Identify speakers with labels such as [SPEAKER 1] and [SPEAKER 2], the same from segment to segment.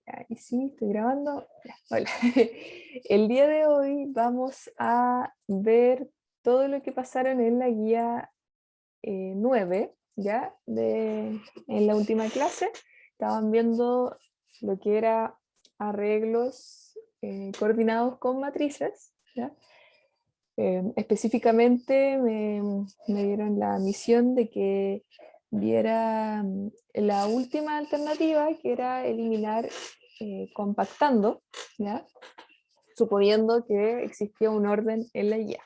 [SPEAKER 1] Ahí sí, estoy grabando. Ya, hola. El día de hoy vamos a ver todo lo que pasaron en la guía 9, ¿ya? En la última clase. Estaban viendo lo que era arreglos coordinados con matrices, ¿ya? Específicamente me dieron la misión de que viera la última alternativa, que era eliminar compactando, ¿ya? Suponiendo que existía un orden en la guía.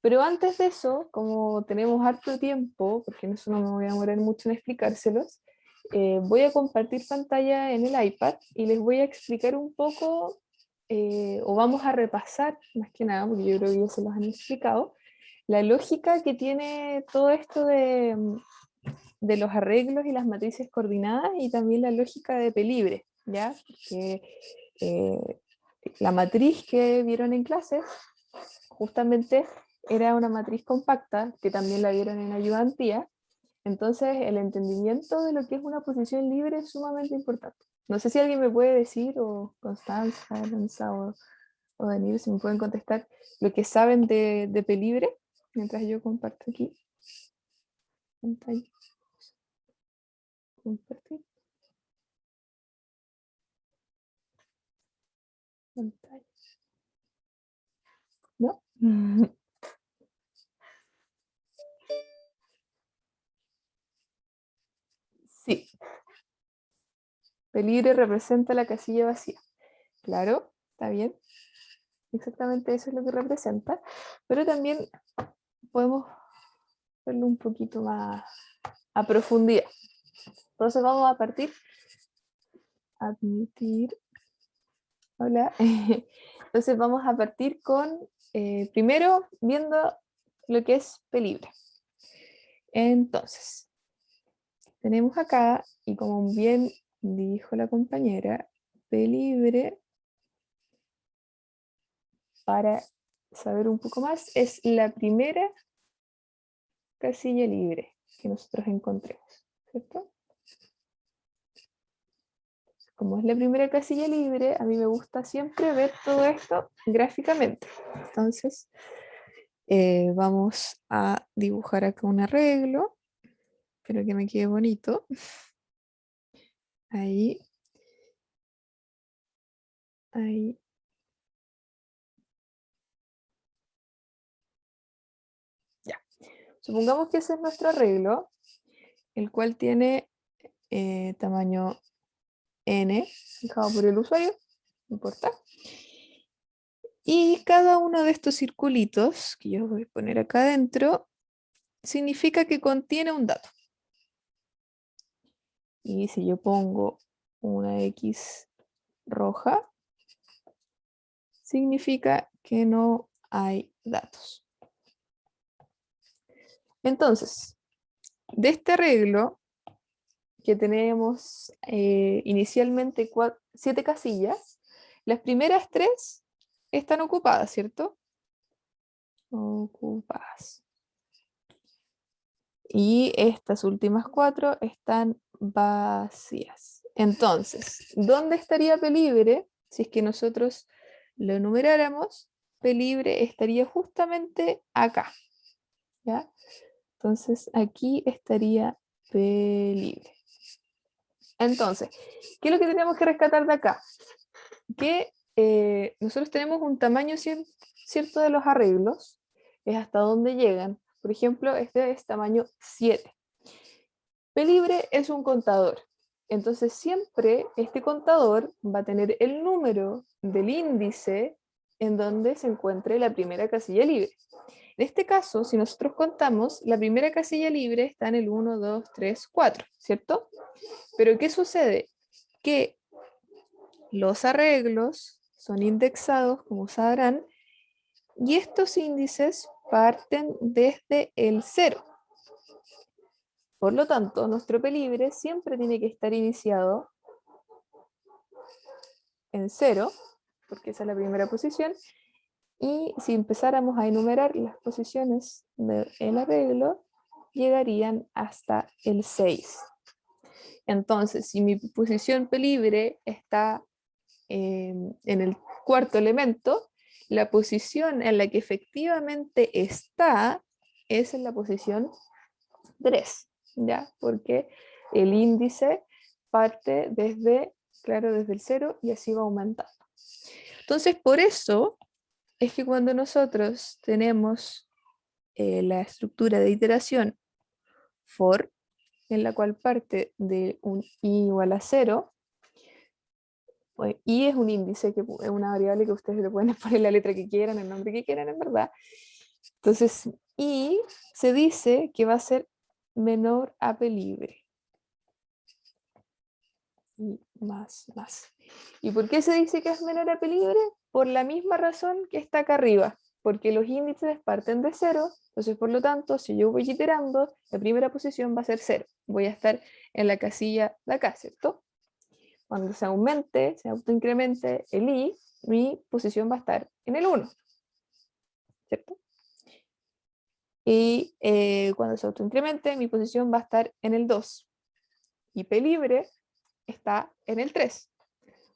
[SPEAKER 1] Pero antes de eso, como tenemos harto tiempo, porque en eso no me voy a demorar mucho en explicárselos, voy a compartir pantalla en el iPad y les voy a explicar un poco, o vamos a repasar, más que nada, porque yo creo que ya se los han explicado, la lógica que tiene todo esto de los arreglos y las matrices coordinadas y también la lógica de P-libre, ¿ya? Que la matriz que vieron en clase justamente era una matriz compacta, que también la vieron en ayudantía. Entonces el entendimiento de lo que es una posición libre es sumamente importante. No sé si alguien me puede decir, o Constanza, Lanza o Daniel, si me pueden contestar lo que saben de P-libre, mientras yo comparto aquí. Pantalla. Compartir. Pantalla. ¿No? Sí. P-libre representa la casilla vacía. Claro, está bien. Exactamente eso es lo que representa. Pero también podemos verlo un poquito más a profundidad. Entonces vamos a partir. Admitir. Hola. Entonces vamos a partir con, primero, viendo lo que es P-libre. Entonces, tenemos acá, y como bien dijo la compañera, P-libre, para saber un poco más, es la primera casilla libre que nosotros encontremos, ¿cierto? Como es la primera casilla libre, a mí me gusta siempre ver todo esto gráficamente. Entonces, vamos a dibujar acá un arreglo. Espero que me quede bonito. Ahí. Ahí. Ya. Supongamos que ese es nuestro arreglo, el cual tiene tamaño n, fijado por el usuario, no importa. Y cada uno de estos circulitos, que yo voy a poner acá adentro, significa que contiene un dato. Y si yo pongo una X roja, significa que no hay datos. Entonces, de este arreglo, que tenemos inicialmente 7 casillas, las primeras 3 están ocupadas, ¿cierto? Ocupadas. Y estas últimas 4 están vacías. Entonces, ¿dónde estaría P-libre? Si es que nosotros lo enumeráramos, P-libre estaría justamente acá, ¿ya? Entonces, aquí estaría P-libre. Entonces, ¿qué es lo que tenemos que rescatar de acá? Que nosotros tenemos un tamaño cierto de los arreglos, es hasta dónde llegan. Por ejemplo, este es tamaño 7. P-libre es un contador. Entonces siempre este contador va a tener el número del índice en donde se encuentre la primera casilla libre. En este caso, si nosotros contamos, la primera casilla libre está en el 1, 2, 3, 4, ¿cierto? Pero ¿qué sucede? Que los arreglos son indexados, como sabrán, y estos índices parten desde el 0. Por lo tanto, nuestro P-libre siempre tiene que estar iniciado en 0, porque esa es la primera posición, y si empezáramos a enumerar las posiciones del arreglo, llegarían hasta el 6. Entonces, si mi posición P libre está en el cuarto elemento, la posición en la que efectivamente está es en la posición 3, ¿ya? Porque el índice parte desde, claro, desde el 0 y así va aumentando. Entonces, por eso es que cuando nosotros tenemos la estructura de iteración for, en la cual parte de un i igual a 0, pues i es un índice, que es una variable que ustedes le pueden poner la letra que quieran, el nombre que quieran, en verdad. Entonces, i se dice que va a ser menor a P libre. Y más. ¿Y por qué se dice que es menor a P libre? Por la misma razón que está acá arriba, porque los índices parten de 0, entonces por lo tanto, si yo voy iterando, la primera posición va a ser 0. Voy a estar en la casilla de acá, ¿cierto? Cuando se aumente, se autoincremente el i, mi posición va a estar en el 1, ¿cierto? Y cuando se autoincremente, mi posición va a estar en el 2. Y P libre está en el 3.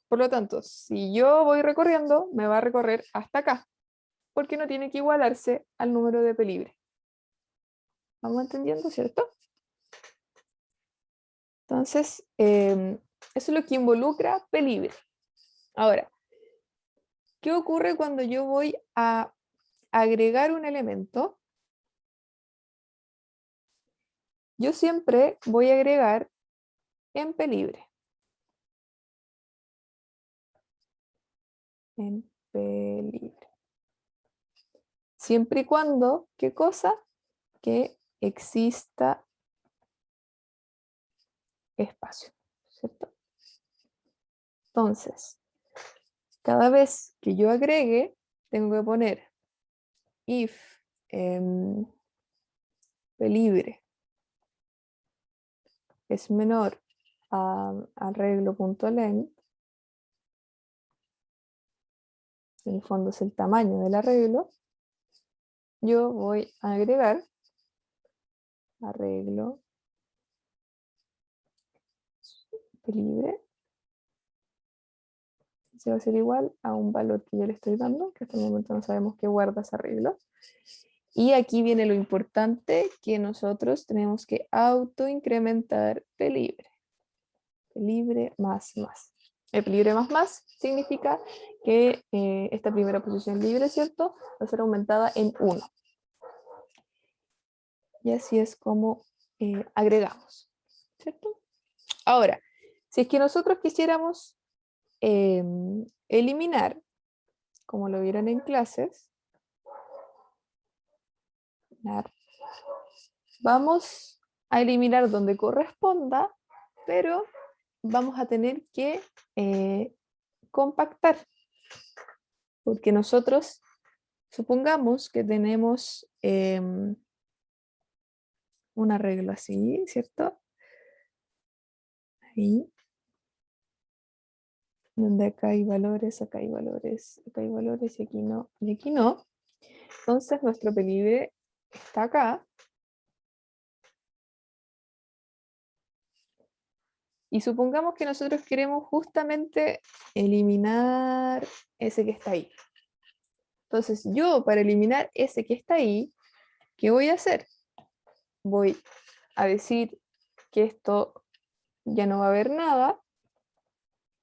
[SPEAKER 1] Por lo tanto, si yo voy recorriendo, me va a recorrer hasta acá, porque no tiene que igualarse al número de P libre. ¿Vamos entendiendo, cierto? Entonces, eso es lo que involucra P libre. Ahora, ¿qué ocurre cuando yo voy a agregar un elemento? Yo siempre voy a agregar en P libre. En P libre. Siempre y cuando, ¿qué cosa? Que exista espacio, ¿cierto? Entonces, cada vez que yo agregue, tengo que poner if P libre es menor a arreglo.length, en el fondo es el tamaño del arreglo, yo voy a agregar arreglo P libre, se va a ser igual a un valor que yo le estoy dando, que hasta el momento no sabemos qué guarda ese arreglo. Y aquí viene lo importante, que nosotros tenemos que autoincrementar P libre. P libre más. El P libre más significa que esta primera posición libre, ¿cierto? Va a ser aumentada en 1. Y así es como agregamos, ¿cierto? Ahora, si es que nosotros quisiéramos eliminar, como lo vieron en clases, vamos a eliminar donde corresponda, pero vamos a tener que compactar, porque nosotros supongamos que tenemos un arreglo así, ¿cierto? Ahí, donde acá hay valores, acá hay valores, acá hay valores y aquí no, y aquí no. Entonces nuestro P libre está acá. Y supongamos que nosotros queremos justamente eliminar ese que está ahí. Entonces yo, para eliminar ese que está ahí, ¿qué voy a hacer? Voy a decir que esto ya no va a haber nada.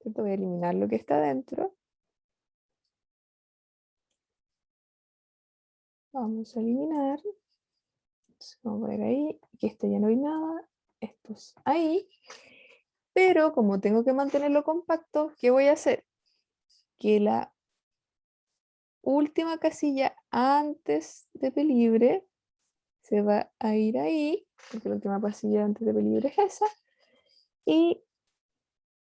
[SPEAKER 1] ¿Cierto? Voy a eliminar lo que está dentro. Vamos a eliminar. Entonces, vamos a poner ahí, que esto ya no hay nada. Esto es ahí. Pero como tengo que mantenerlo compacto, ¿qué voy a hacer? Que la última casilla antes de P libre se va a ir ahí, porque la última casilla antes de P libre es esa. Y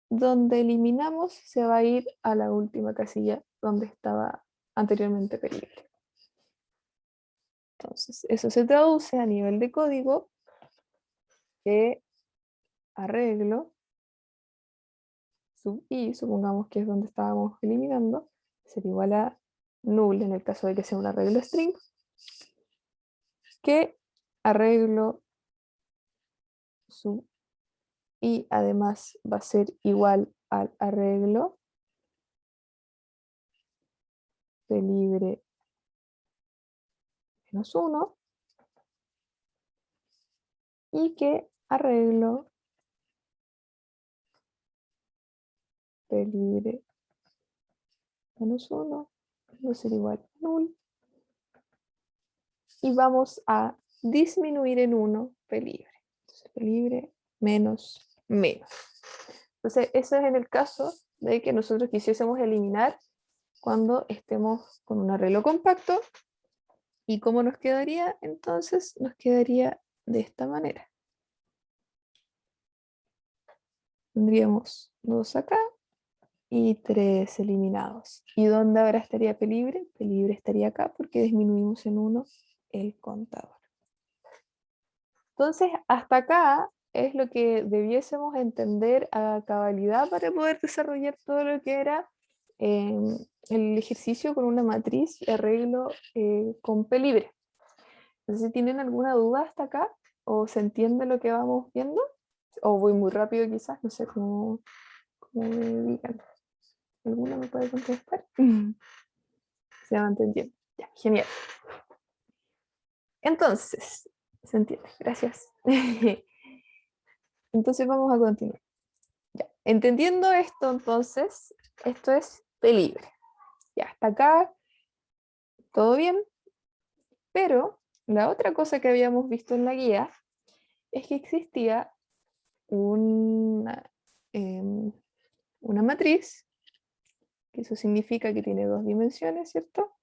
[SPEAKER 1] donde eliminamos se va a ir a la última casilla donde estaba anteriormente P libre. Entonces, eso se traduce a nivel de código que arreglo sub i, supongamos que es donde estábamos eliminando, sería igual a null en el caso de que sea un arreglo string, que arreglo sub y además va a ser igual al arreglo P libre menos 1 y que arreglo P libre menos 1 va a ser igual a null y vamos a disminuir en 1 P libre. Entonces P libre menos menos. Entonces eso es en el caso de que nosotros quisiésemos eliminar cuando estemos con un arreglo compacto. ¿Y cómo nos quedaría? Entonces nos quedaría de esta manera. Tendríamos 2 acá y 3 eliminados. ¿Y dónde ahora estaría P libre? P libre estaría acá porque disminuimos en 1 el contador. Entonces, hasta acá es lo que debiésemos entender a cabalidad para poder desarrollar todo lo que era el ejercicio con una matriz de arreglo con P libre. Entonces, si tienen alguna duda hasta acá o se entiende lo que vamos viendo, o voy muy rápido quizás, no sé cómo me digan. ¿Alguna me puede contestar? Se va entendiendo. Ya, genial. Entonces, se entiende, gracias. Entonces vamos a continuar. Ya. Entendiendo esto, entonces, esto es P libre. Ya, hasta acá, todo bien. Pero la otra cosa que habíamos visto en la guía es que existía una, una matriz, que eso significa que tiene 2 dimensiones, ¿cierto?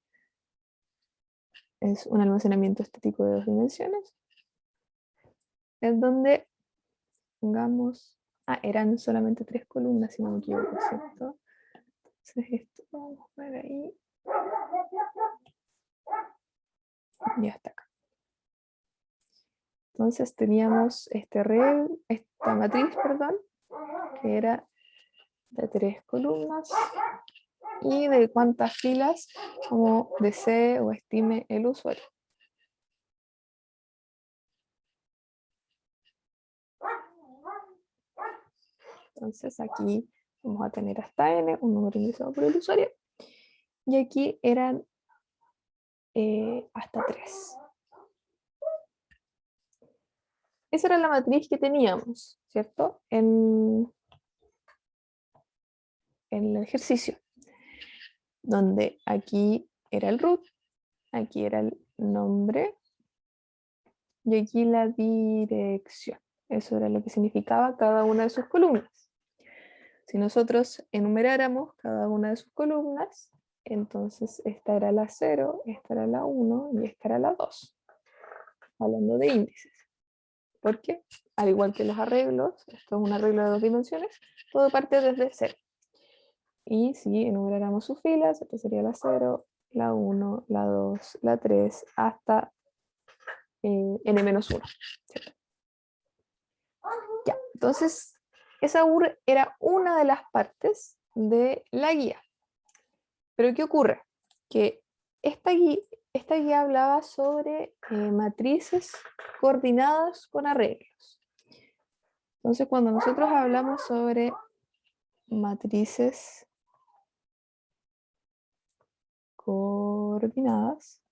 [SPEAKER 1] Es un almacenamiento estático de 2 dimensiones, en donde pongamos, eran solamente 3 columnas, si no me equivoco, ¿cierto? Entonces esto vamos a poner ahí. Y hasta acá. Entonces teníamos esta matriz, perdón, que era de 3 columnas y de cuántas filas como desee o estime el usuario. Entonces aquí vamos a tener hasta n, un número ingresado por el usuario, y aquí eran hasta 3. Esa era la matriz que teníamos, ¿cierto? En el ejercicio, donde aquí era el root, aquí era el nombre y aquí la dirección. Eso era lo que significaba cada una de sus columnas. Si nosotros enumeráramos cada una de sus columnas, entonces esta era la 0, esta era la 1 y esta era la 2, hablando de índices. ¿Por qué? Al igual que los arreglos, esto es un arreglo de 2 dimensiones, todo parte desde 0. Y si enumeráramos sus filas, esto sería la 0, la 1, la 2, la 3, hasta n-1. ¿Cierto? Ya, entonces, esa UR era una de las partes de la guía. Pero ¿qué ocurre? Que esta guía hablaba sobre matrices coordinadas con arreglos. Entonces, cuando nosotros hablamos sobre matrices coordinadas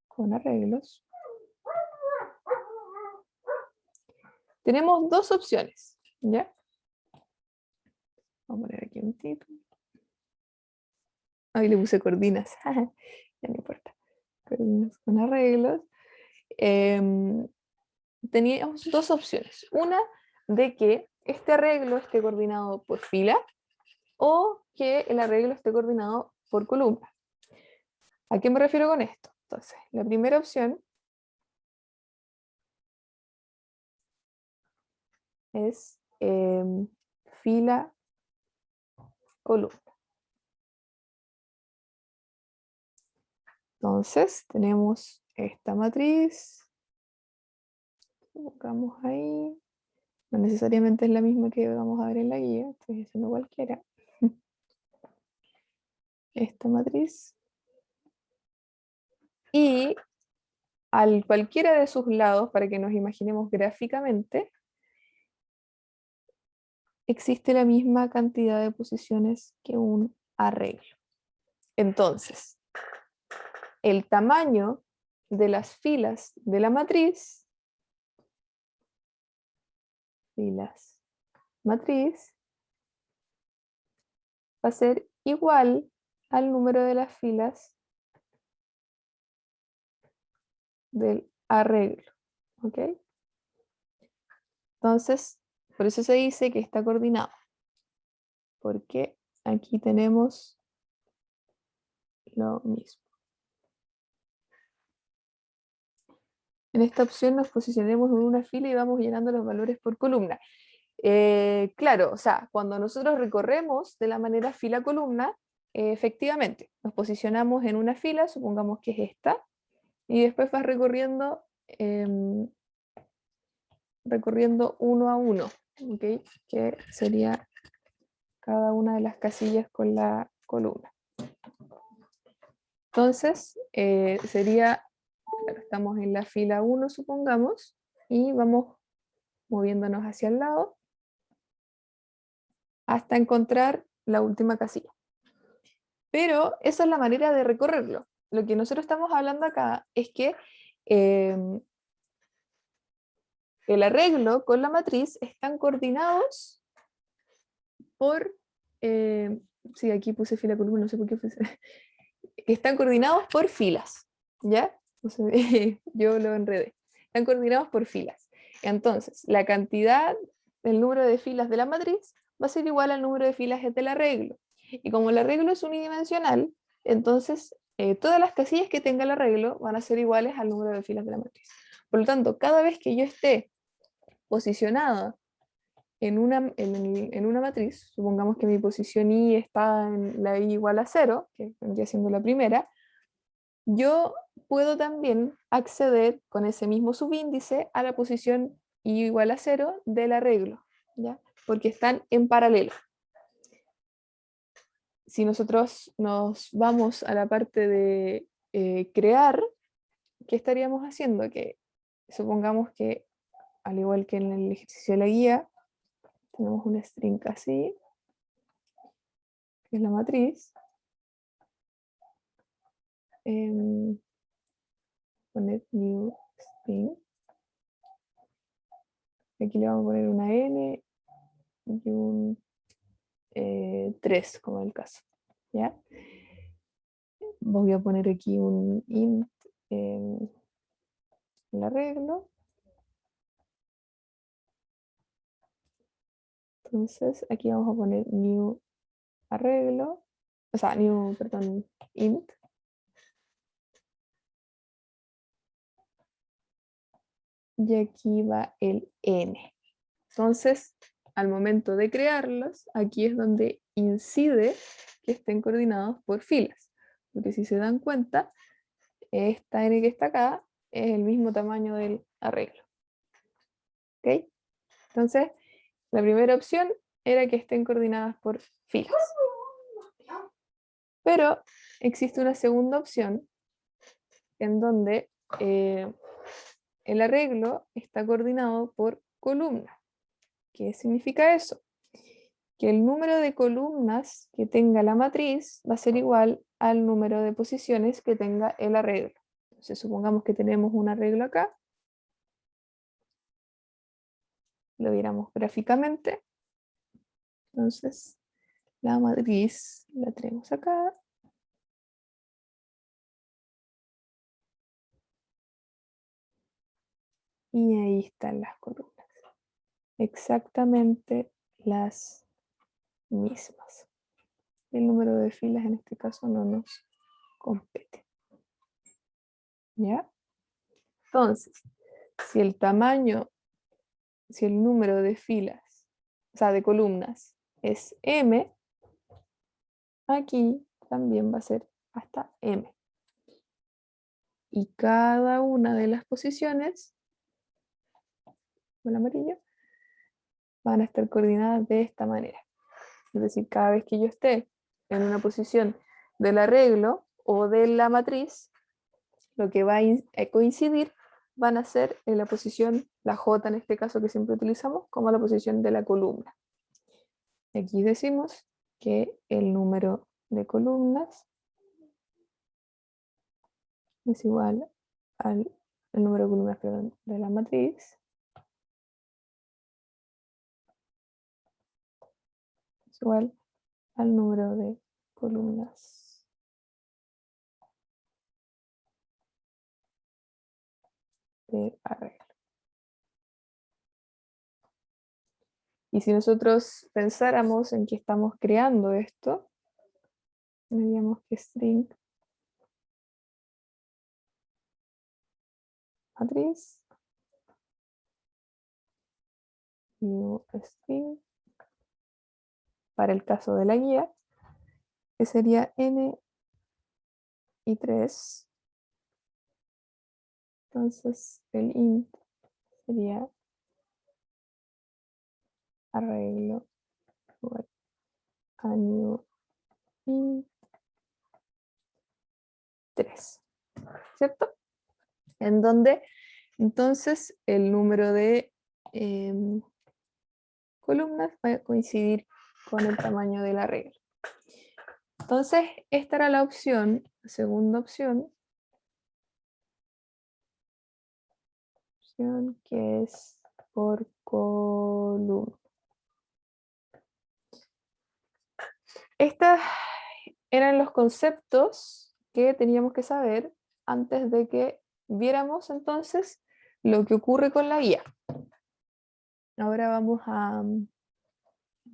[SPEAKER 1] con arreglos, tenemos 2 opciones, ¿ya? Vamos a poner aquí un título. Ahí le puse coordinas, ya no importa. Coordinas con arreglos. Teníamos 2 opciones. Una, de que este arreglo esté coordinado por fila o que el arreglo esté coordinado por columna. ¿A qué me refiero con esto? Entonces, la primera opción es fila, columna. Entonces, tenemos esta matriz. Colocamos ahí. No necesariamente es la misma que vamos a ver en la guía, estoy haciendo cualquiera. Esta matriz. Y al cualquiera de sus lados, para que nos imaginemos gráficamente, existe la misma cantidad de posiciones que un arreglo. Entonces, el tamaño de las filas de la matriz, va a ser igual al número de las filas del arreglo. ¿Ok? Entonces, por eso se dice que está coordinado. Porque aquí tenemos lo mismo. En esta opción nos posicionemos en una fila y vamos llenando los valores por columna. Claro, o sea, cuando nosotros recorremos de la manera fila-columna, efectivamente, nos posicionamos en una fila, supongamos que es esta, y después vas recorriendo uno a uno, ¿okay? Que sería cada una de las casillas con la columna. Entonces, sería, claro, estamos en la fila 1, supongamos, y vamos moviéndonos hacia el lado hasta encontrar la última casilla. Pero esa es la manera de recorrerlo. Lo que nosotros estamos hablando acá es que el arreglo con la matriz están coordinados por... sí, aquí puse fila columna, no sé por qué puse. Están coordinados por filas, ¿ya? No sé, yo lo enredé. Están coordinados por filas. Entonces, la cantidad, el número de filas de la matriz va a ser igual al número de filas del arreglo. Y como el arreglo es unidimensional, entonces todas las casillas que tenga el arreglo van a ser iguales al número de filas de la matriz. Por lo tanto, cada vez que yo esté posicionada en una matriz, supongamos que mi posición I está en la I igual a 0, que vendría siendo la primera, yo puedo también acceder con ese mismo subíndice a la posición I igual a 0 del arreglo, ¿ya? Porque están en paralelo. Si nosotros nos vamos a la parte de crear, ¿qué estaríamos haciendo? Que supongamos que, al igual que en el ejercicio de la guía, tenemos una string así, que es la matriz. Poner new string. Aquí le vamos a poner una n y un 3, como en el caso. ¿Ya? Voy a poner aquí un int en el arreglo. Entonces aquí vamos a poner new arreglo, o sea, new, perdón, int. Y aquí va el n. Entonces, al momento de crearlos, aquí es donde incide que estén coordinados por filas. Porque si se dan cuenta, esta n que está acá es el mismo tamaño del arreglo. ¿Ok? Entonces, la primera opción era que estén coordinadas por filas. Pero existe una segunda opción en donde el arreglo está coordinado por columnas. ¿Qué significa eso? Que el número de columnas que tenga la matriz va a ser igual al número de posiciones que tenga el arreglo. Entonces, supongamos que tenemos un arreglo acá. Lo viéramos gráficamente. Entonces, la matriz la tenemos acá. Y ahí están las columnas. Exactamente las mismas. El número de filas en este caso no nos compete. ¿Ya? Entonces, si el tamaño, si el número de filas, o sea, de columnas es m, aquí también va a ser hasta m. Y cada una de las posiciones, con el amarillo, van a estar coordinadas de esta manera. Es decir, cada vez que yo esté en una posición del arreglo o de la matriz, lo que va a coincidir van a ser en la posición, la J en este caso que siempre utilizamos, como la posición de la columna. Aquí decimos que el número de columnas es igual al el número de columnas, perdón, de la matriz es igual al número de columnas de arreglo. Y si nosotros pensáramos en que estamos creando esto, diríamos que string matriz y string para el caso de la guía, que sería n y 3. Entonces el int sería arreglo igual a new int 3, ¿cierto? En donde entonces el número de columnas va a coincidir con el tamaño del arreglo. Entonces esta era la opción, la segunda opción, que es por columna. Estos eran los conceptos que teníamos que saber antes de que viéramos entonces lo que ocurre con la guía. Ahora vamos a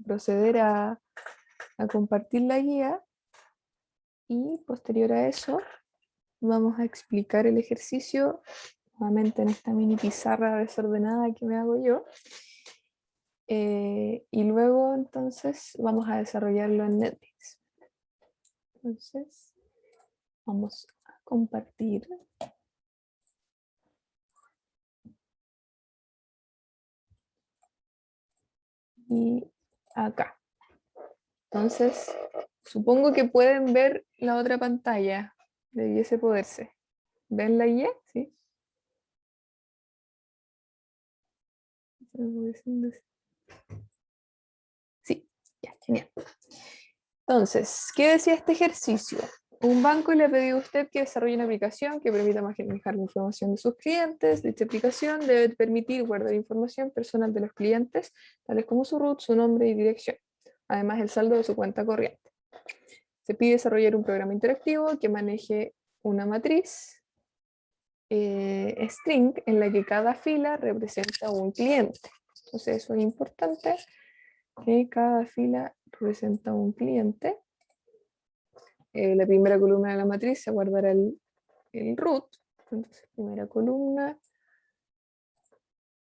[SPEAKER 1] proceder a compartir la guía y posterior a eso vamos a explicar el ejercicio nuevamente en esta mini pizarra desordenada que me hago yo. Y luego entonces vamos a desarrollarlo en NetBeans. Entonces vamos a compartir. Y acá. Entonces, supongo que pueden ver la otra pantalla. Debiese poderse. ¿Ven la guía? Sí. Sí, ya, genial. Entonces, ¿qué decía este ejercicio? Un banco le ha pedido a usted que desarrolle una aplicación que permita manejar la información de sus clientes. Dicha aplicación debe permitir guardar información personal de los clientes, tales como su root, su nombre y dirección, además el saldo de su cuenta corriente. Se pide desarrollar un programa interactivo que maneje una matriz string en la que cada fila representa un cliente. Entonces eso es importante, que cada fila representa un cliente. La primera columna de la matriz se guardará el root. Entonces primera columna,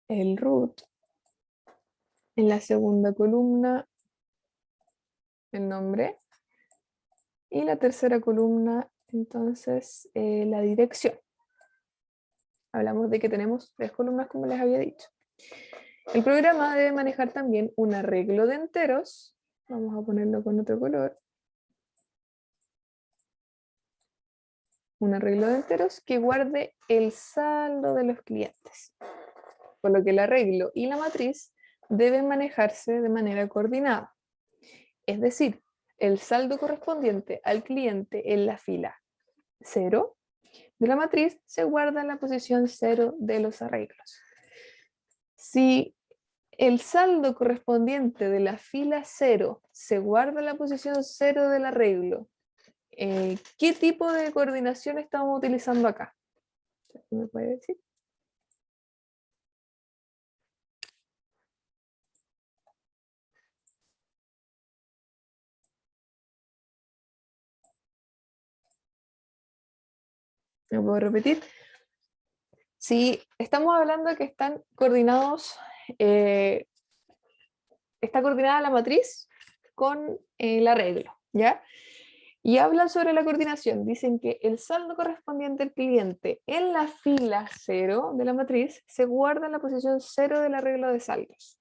[SPEAKER 1] el root. En la segunda columna, el nombre. Y la tercera columna, entonces, la dirección. Hablamos de que tenemos 3 columnas, como les había dicho. El programa debe manejar también un arreglo de enteros. Vamos a ponerlo con otro color. Un arreglo de enteros que guarde el saldo de los clientes. Por lo que el arreglo y la matriz deben manejarse de manera coordinada. Es decir, el saldo correspondiente al cliente en la fila 0 de la matriz se guarda en la posición 0 de los arreglos. Si el saldo correspondiente de la fila 0 se guarda en la posición 0 del arreglo, ¿qué tipo de coordinación estamos utilizando acá? ¿Me puede decir? ¿Me puedo repetir? Si estamos hablando de que están coordinados, está coordinada la matriz con el arreglo, ¿ya? Y hablan sobre la coordinación. Dicen que el saldo correspondiente al cliente en la fila 0 de la matriz se guarda en la posición 0 del arreglo de saldos.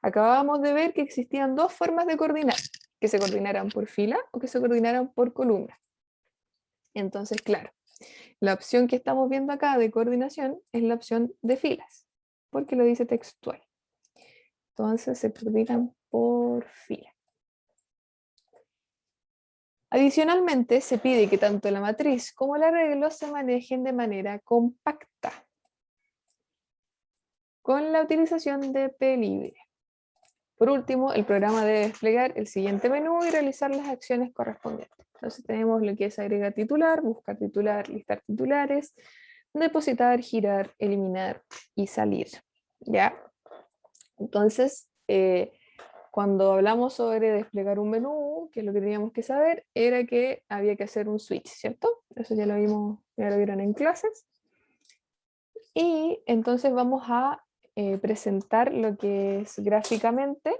[SPEAKER 1] Acabábamos de ver que existían 2 formas de coordinar, que se coordinaran por fila o que se coordinaran por columna. Entonces, claro, La opción que estamos viendo acá de coordinación es la opción de filas, porque lo dice textual. Entonces se coordinan por fila. Adicionalmente, se pide que tanto la matriz como el arreglo se manejen de manera compacta, con la utilización de P-libre. Por último, el programa debe desplegar el siguiente menú y realizar las acciones correspondientes. Entonces tenemos lo que es agregar titular, buscar titular, listar titulares, depositar, girar, eliminar y salir. ¿Ya? Entonces, cuando hablamos sobre desplegar un menú, que lo que teníamos que saber era que había que hacer un switch, ¿cierto? Eso ya lo vimos, ya lo vieron en clases. Y entonces vamos a presentar lo que es gráficamente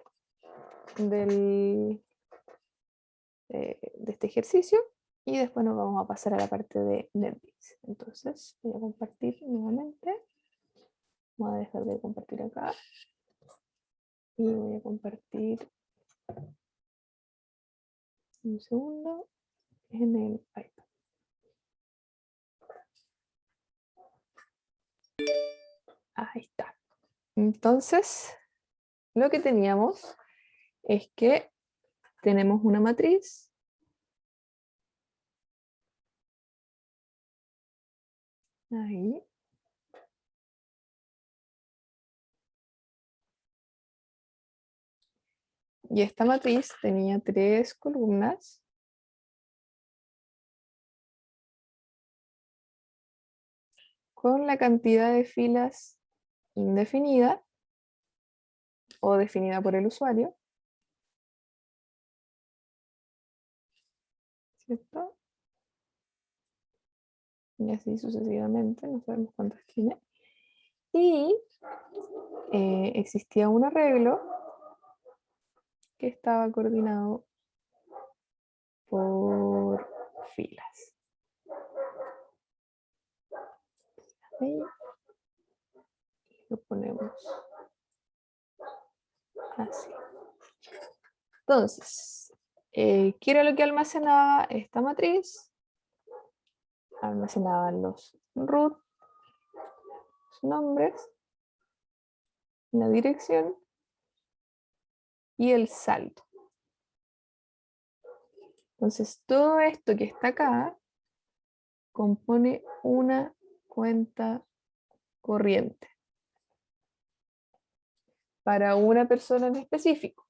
[SPEAKER 1] de este ejercicio y después nos vamos a pasar a la parte de NetBeans. Entonces voy a compartir nuevamente. Voy a dejar de compartir acá y voy a compartir un segundo en el iPad. Ahí está. Entonces, lo que teníamos es que tenemos una matriz ahí. Y esta matriz tenía 3 columnas con la cantidad de filas indefinida o definida por el usuario, ¿cierto? Y así sucesivamente, no sabemos cuántas tiene. Y existía un arreglo que estaba coordinado por filas. Ahí lo ponemos así. Entonces, ¿qué era lo que almacenaba esta matriz? Almacenaban los root, los nombres, la dirección y el saldo. Entonces, todo esto que está acá compone una cuenta corriente para una persona en específico.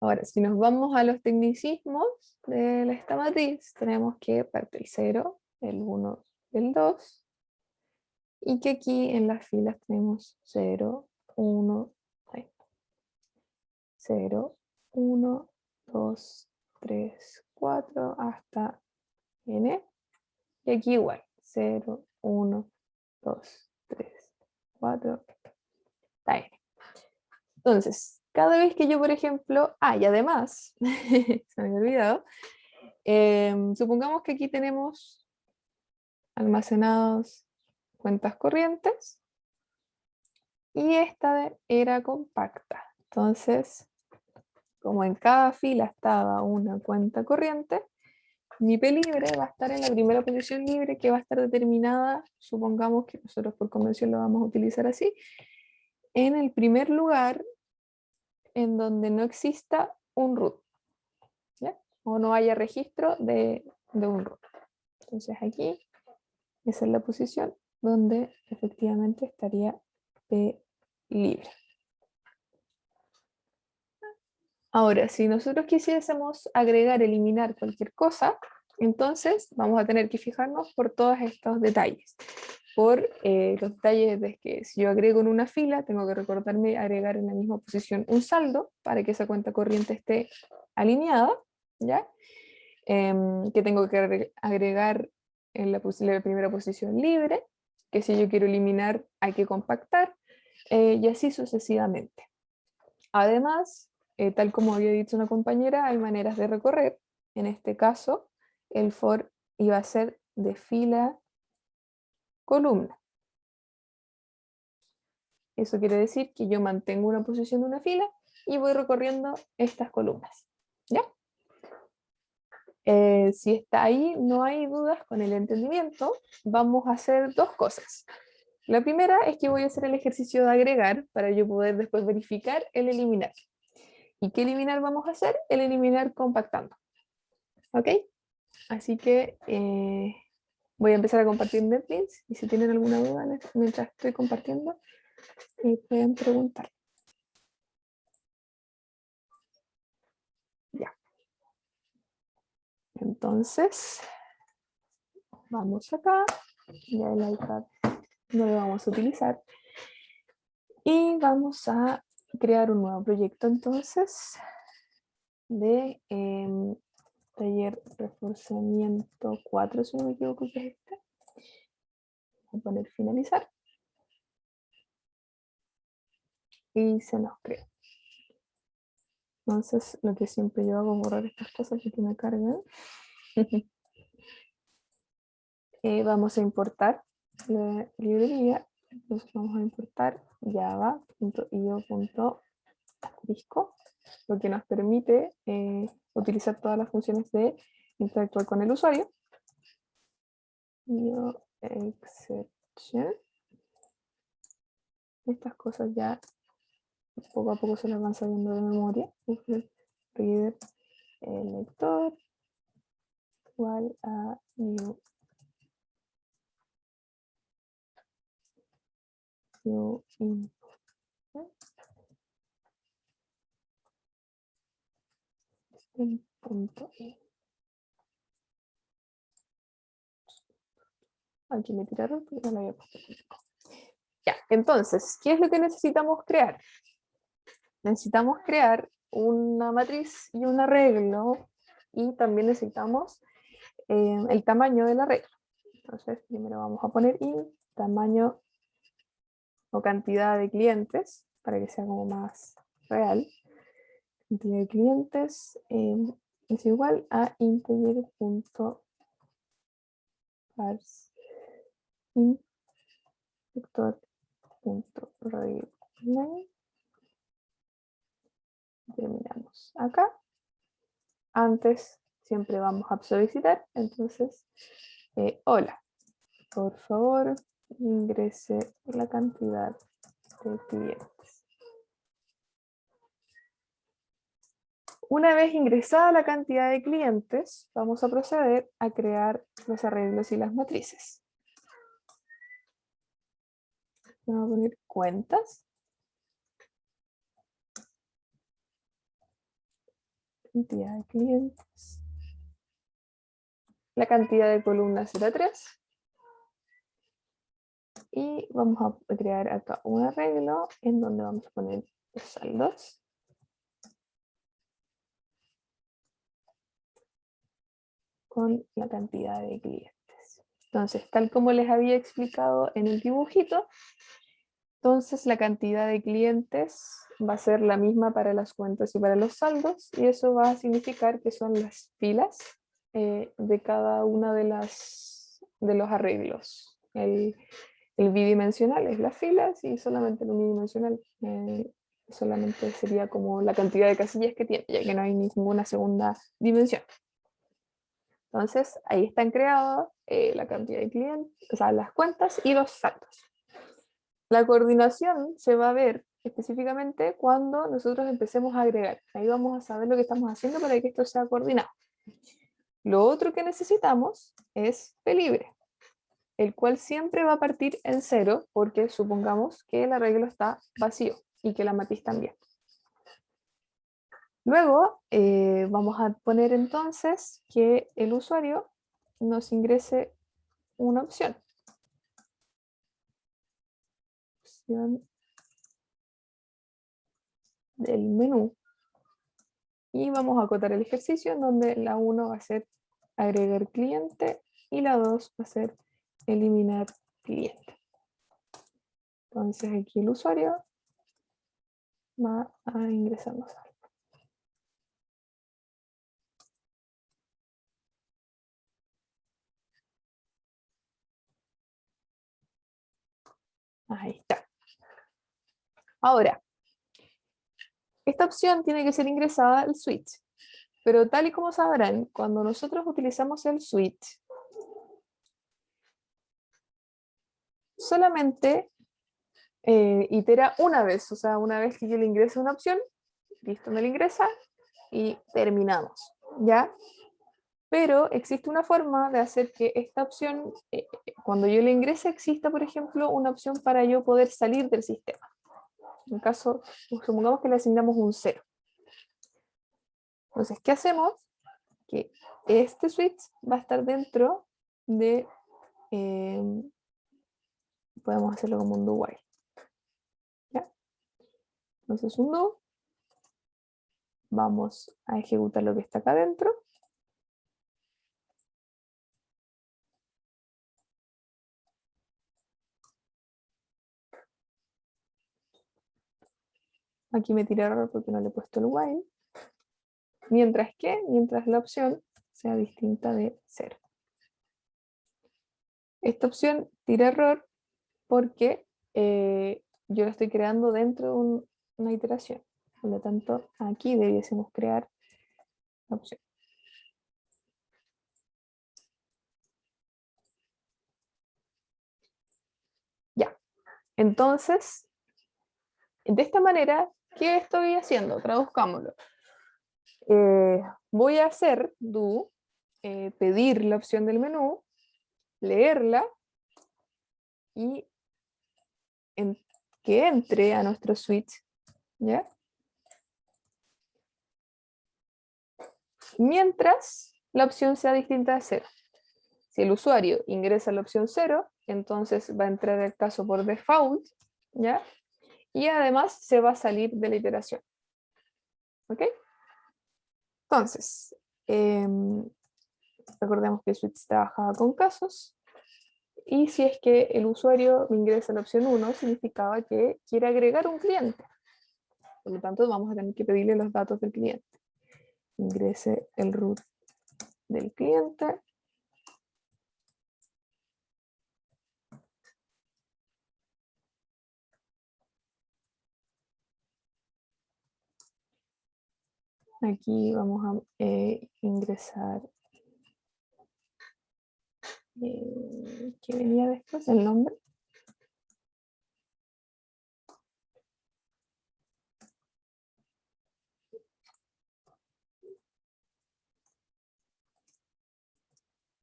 [SPEAKER 1] Ahora, si nos vamos a los tecnicismos de esta matriz, tenemos que parte el 0, el 1, el 2, y que aquí en las filas tenemos 0, 1, 0, 1, 2, 3, 4, hasta n. Y aquí igual, 0, 1, 2, 3, 4, hasta n. Entonces, cada vez que yo, por ejemplo, y además, se me había olvidado, supongamos que aquí tenemos almacenados cuentas corrientes y esta era compacta. Entonces, como en cada fila estaba una cuenta corriente, mi P libre va a estar en la primera posición libre, que va a estar determinada, supongamos que nosotros por convención lo vamos a utilizar así, en el primer lugar en donde no exista un root, ¿ya? O no haya registro de un root. Entonces aquí, esa es la posición donde efectivamente estaría P libre. Ahora, si nosotros quisiésemos agregar, eliminar cualquier cosa, entonces vamos a tener que fijarnos por todos estos detalles. Por los detalles de que si yo agrego en una fila, tengo que recordarme agregar en la misma posición un saldo para que esa cuenta corriente esté alineada, ¿ya? Que tengo que agregar en la primera posición libre, que si yo quiero eliminar hay que compactar, y así sucesivamente. Además, tal como había dicho una compañera, hay maneras de recorrer. En este caso, el for iba a ser de fila columna. Eso quiere decir que yo mantengo una posición de una fila y voy recorriendo estas columnas. ¿Ya? Si está ahí, no hay dudas con el entendimiento, vamos a hacer dos cosas. La primera es que voy a hacer el ejercicio de agregar para yo poder después verificar el eliminar. ¿Y qué eliminar vamos a hacer? El eliminar compactando. ¿Ok? Así que voy a empezar a compartir NetBeans y si tienen alguna duda mientras estoy compartiendo, pueden preguntar. Ya. Entonces, vamos acá. Ya el iPad no lo vamos a utilizar. Y vamos a crear un nuevo proyecto entonces de taller reforzamiento 4, si no me equivoco, que es este. Voy a poner finalizar. Y se nos crea. Entonces, lo que siempre yo hago es borrar estas cosas que me cargan. Vamos a importar la librería. Entonces vamos a importar java.io.disco, lo que nos permite utilizar todas las funciones de interactuar con el usuario. IOException. Estas cosas ya poco a poco se las van sabiendo de memoria. Reader el lector igual a new input. Aquí me tiraron porque no lo había puesto. Ya, entonces, ¿qué es lo que necesitamos crear? Necesitamos crear una matriz y un arreglo y también necesitamos el tamaño del arreglo. Entonces, primero vamos a poner tamaño o cantidad de clientes para que sea como más real. Cantidad de clientes es igual a integer.parse vector.readName. Terminamos acá. Antes siempre vamos a solicitar, entonces, hola, por favor, ingrese la cantidad de clientes. Una vez ingresada la cantidad de clientes, vamos a proceder a crear los arreglos y las matrices. Vamos a poner cuentas. Cantidad de clientes. La cantidad de columnas será 3. Y vamos a crear acá un arreglo en donde vamos a poner los saldos. Con la cantidad de clientes. Entonces, tal como les había explicado en el dibujito, entonces la cantidad de clientes va a ser la misma para las cuentas y para los saldos, y eso va a significar que son las filas de cada una de los arreglos. El bidimensional es las filas y solamente el unidimensional solamente sería como la cantidad de casillas que tiene, ya que no hay ninguna segunda dimensión. Entonces, ahí están creadas la cantidad de clientes, o sea, las cuentas y los saldos. La coordinación se va a ver específicamente cuando nosotros empecemos a agregar. Ahí vamos a saber lo que estamos haciendo para que esto sea coordinado. Lo otro que necesitamos es P-libre, el cual siempre va a partir en 0 porque supongamos que el arreglo está vacío y que la matriz también. Luego vamos a poner entonces que el usuario nos ingrese una opción. Del menú. Y vamos a acotar el ejercicio en donde la 1 va a ser agregar cliente y la 2 va a ser eliminar cliente. Entonces aquí el usuario va a ingresarnos algo. Ahí está. Ahora, esta opción tiene que ser ingresada al switch. Pero tal y como sabrán, cuando nosotros utilizamos el switch, solamente itera una vez, o sea, una vez que yo le ingrese una opción, listo, me la ingresa y terminamos, ¿ya? Pero existe una forma de hacer que esta opción, cuando yo le ingrese, exista, por ejemplo, una opción para yo poder salir del sistema. En caso, supongamos que le asignamos un 0. Entonces, ¿qué hacemos? Que este switch va a estar dentro de, eh, podemos hacerlo como un do while. ¿Ya? Entonces, un do, vamos a ejecutar lo que está acá adentro. Aquí me tira error porque no le he puesto el while. Mientras la opción sea distinta de 0. Esta opción tira error porque yo la estoy creando dentro de una iteración. Por lo tanto, aquí debiésemos crear la opción. Ya. Entonces, de esta manera, ¿qué estoy haciendo? Traduzcámoslo. Voy a hacer do, pedir la opción del menú, leerla y que entre a nuestro switch, ¿ya? Mientras la opción sea distinta de 0. Si el usuario ingresa la opción 0, entonces va a entrar el caso por default, ¿ya? Y además se va a salir de la iteración. ¿Ok? Entonces, recordemos que el switch trabajaba con casos. Y si es que el usuario ingresa la opción 1, significaba que quiere agregar un cliente. Por lo tanto, vamos a tener que pedirle los datos del cliente. Ingrese el root del cliente. Aquí vamos a ingresar ¿qué venía después? El nombre.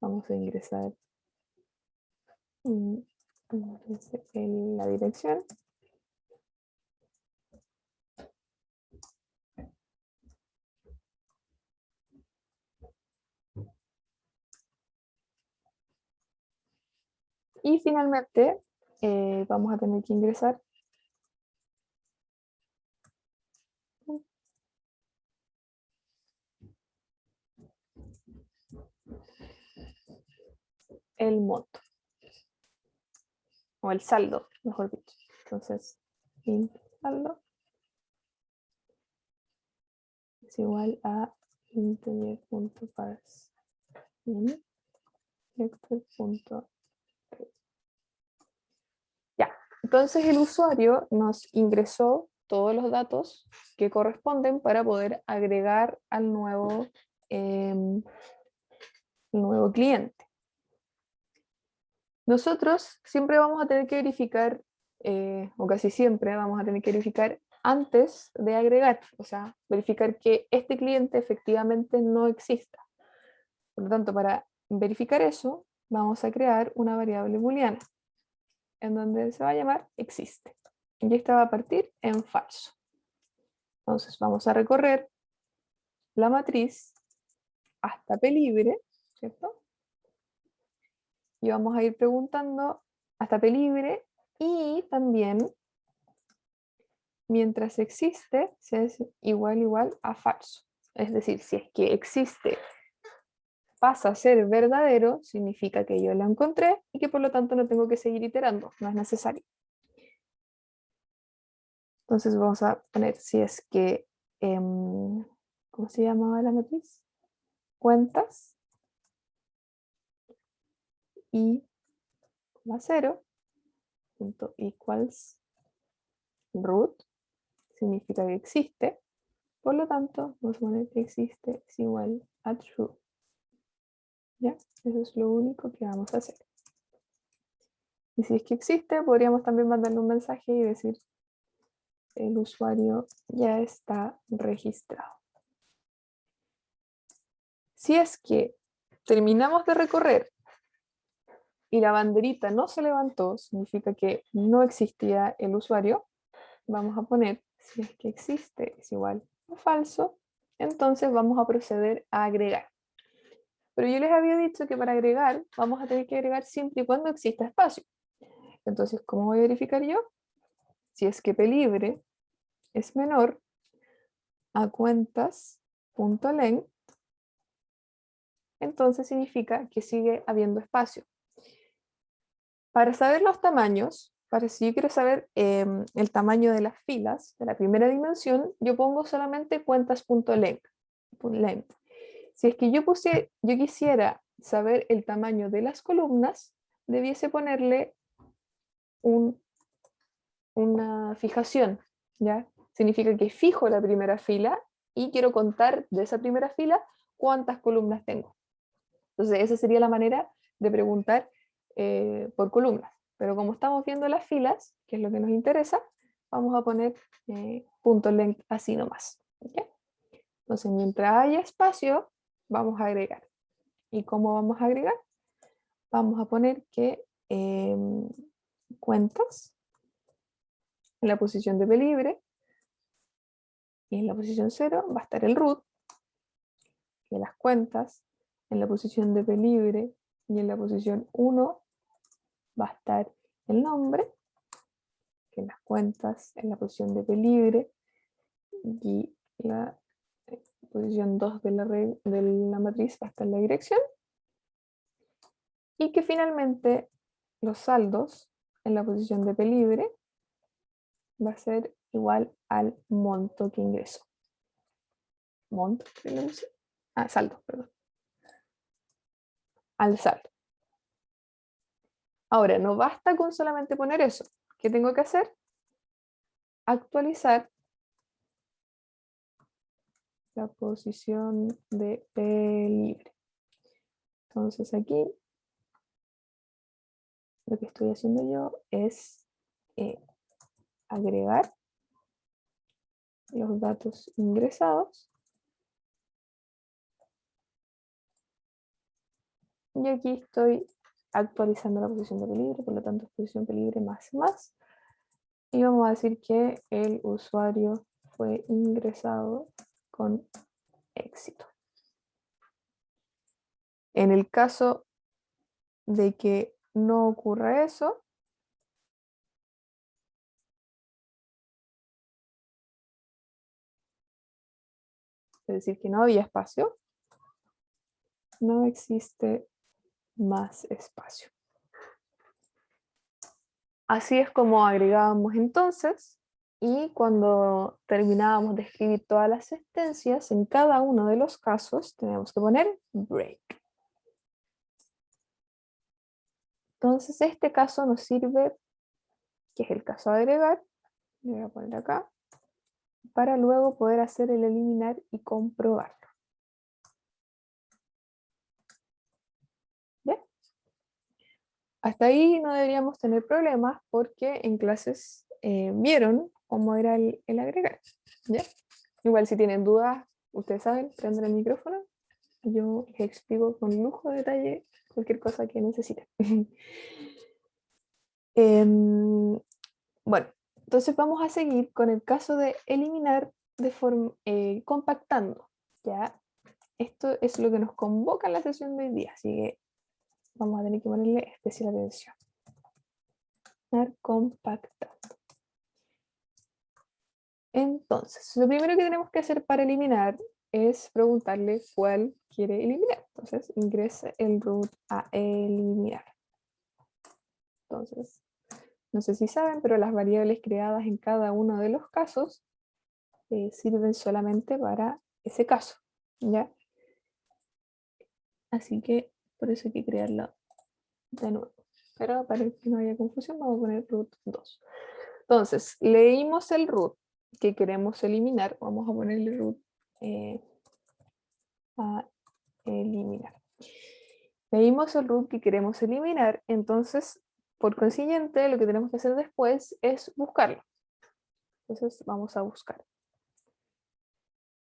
[SPEAKER 1] Vamos a ingresar en la dirección. Y finalmente vamos a tener que ingresar el monto, o el saldo, mejor dicho. Entonces, int saldo es igual a integer.parse vector.read. Ya, entonces el usuario nos ingresó todos los datos que corresponden para poder agregar al nuevo cliente. Nosotros siempre vamos a tener que verificar, o casi siempre vamos a tener que verificar antes de agregar, o sea, verificar que este cliente efectivamente no exista. Por lo tanto, para verificar eso, vamos a crear una variable booleana, en donde se va a llamar existe. Y esta va a partir en falso. Entonces vamos a recorrer la matriz hasta p libre, ¿cierto? Y vamos a ir preguntando hasta p libre y también mientras existe se es igual a falso. Es decir, si es que existe pasa a ser verdadero, significa que yo lo encontré y que por lo tanto no tengo que seguir iterando, no es necesario. Entonces vamos a poner si es que, ¿cómo se llamaba la matriz? Cuentas y 0 punto equals root, significa que existe, Por lo tanto, vamos a poner que existe es igual a true. ¿Ya? Eso es lo único que vamos a hacer. Y si es que existe, podríamos también mandarle un mensaje y decir el usuario ya está registrado. Si es que terminamos de recorrer y la banderita no se levantó, significa que no existía el usuario, vamos a poner si es que existe es igual a falso, entonces vamos a proceder a agregar. Pero yo les había dicho que para agregar vamos a tener que agregar siempre y cuando exista espacio. Entonces, ¿cómo voy a verificar yo? Si es que pelibre es menor a cuentas.length, entonces significa que sigue habiendo espacio. Para saber los tamaños, para si yo quiero saber el tamaño de las filas de la primera dimensión, yo pongo solamente cuentas.length. Si es que yo quisiera saber el tamaño de las columnas, debiese ponerle una fijación, ¿ya? Significa que fijo la primera fila y quiero contar de esa primera fila cuántas columnas tengo. Entonces, esa sería la manera de preguntar por columnas. Pero como estamos viendo las filas, que es lo que nos interesa, vamos a poner punto length así nomás. ¿Okay? Entonces, mientras haya espacio, vamos a agregar. ¿Y cómo vamos a agregar? Vamos a poner que cuentas en la posición de p libre y en la posición 0 va a estar el root, que las cuentas en la posición de p libre y en la posición 1 va a estar el nombre, que en las cuentas en la posición de p libre y la posición 2 de la matriz va a estar la dirección, y que finalmente los saldos en la posición de p libre va a ser igual al monto que ingresó. Monto, ¿qué le puse? Ah, saldo, perdón. Al saldo. Ahora, no basta con solamente poner eso. ¿Qué tengo que hacer? Actualizar la posición de p libre. Entonces aquí lo que estoy haciendo yo es agregar los datos ingresados. Y aquí estoy actualizando la posición de p libre, por lo tanto posición p libre más. Y vamos a decir que el usuario fue ingresado con éxito. En el caso de que no ocurra eso, es decir, que no había espacio, no existe más espacio. Así es como agregábamos entonces, y cuando terminábamos de escribir todas las sentencias, en cada uno de los casos tenemos que poner break. Entonces este caso nos sirve, que es el caso de agregar, le voy a poner acá, para luego poder hacer el eliminar y comprobarlo. ¿Ya? Hasta ahí no deberíamos tener problemas porque en clases vieron cómo era el agregar. ¿Ya? Igual si tienen dudas, ustedes saben, prenden el micrófono. Yo les explico con lujo de detalle cualquier cosa que necesiten. Bueno, entonces vamos a seguir con el caso de eliminar de forma compactando. ¿Ya? Esto es lo que nos convoca en la sesión de hoy día, así que vamos a tener que ponerle especial atención. Compactando. Entonces, lo primero que tenemos que hacer para eliminar es preguntarle cuál quiere eliminar. Entonces, ingrese el root a eliminar. Entonces, no sé si saben, pero las variables creadas en cada uno de los casos sirven solamente para ese caso, ¿ya? Así que por eso hay que crearla de nuevo. Pero para que no haya confusión, vamos a poner root 2. Entonces, leímos el root, que queremos eliminar. Vamos a ponerle root a eliminar. Medimos el root que queremos eliminar, entonces, por consiguiente, lo que tenemos que hacer después es buscarlo. Entonces, vamos a buscar.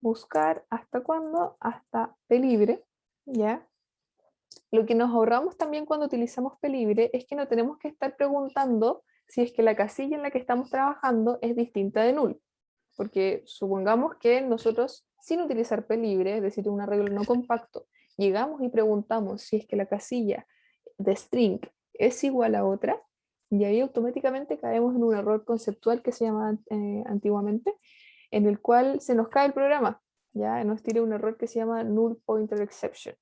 [SPEAKER 1] Buscar, ¿hasta cuándo? Hasta pelibre, ¿ya? Lo que nos ahorramos también cuando utilizamos pelibre es que no tenemos que estar preguntando si es que la casilla en la que estamos trabajando es distinta de null. Porque supongamos que nosotros, sin utilizar pelibre, es decir, un arreglo no compacto, llegamos y preguntamos si es que la casilla de string es igual a otra, y ahí automáticamente caemos en un error conceptual que se llama antiguamente, en el cual se nos cae el programa, ya nos tira un error que se llama null pointer exception.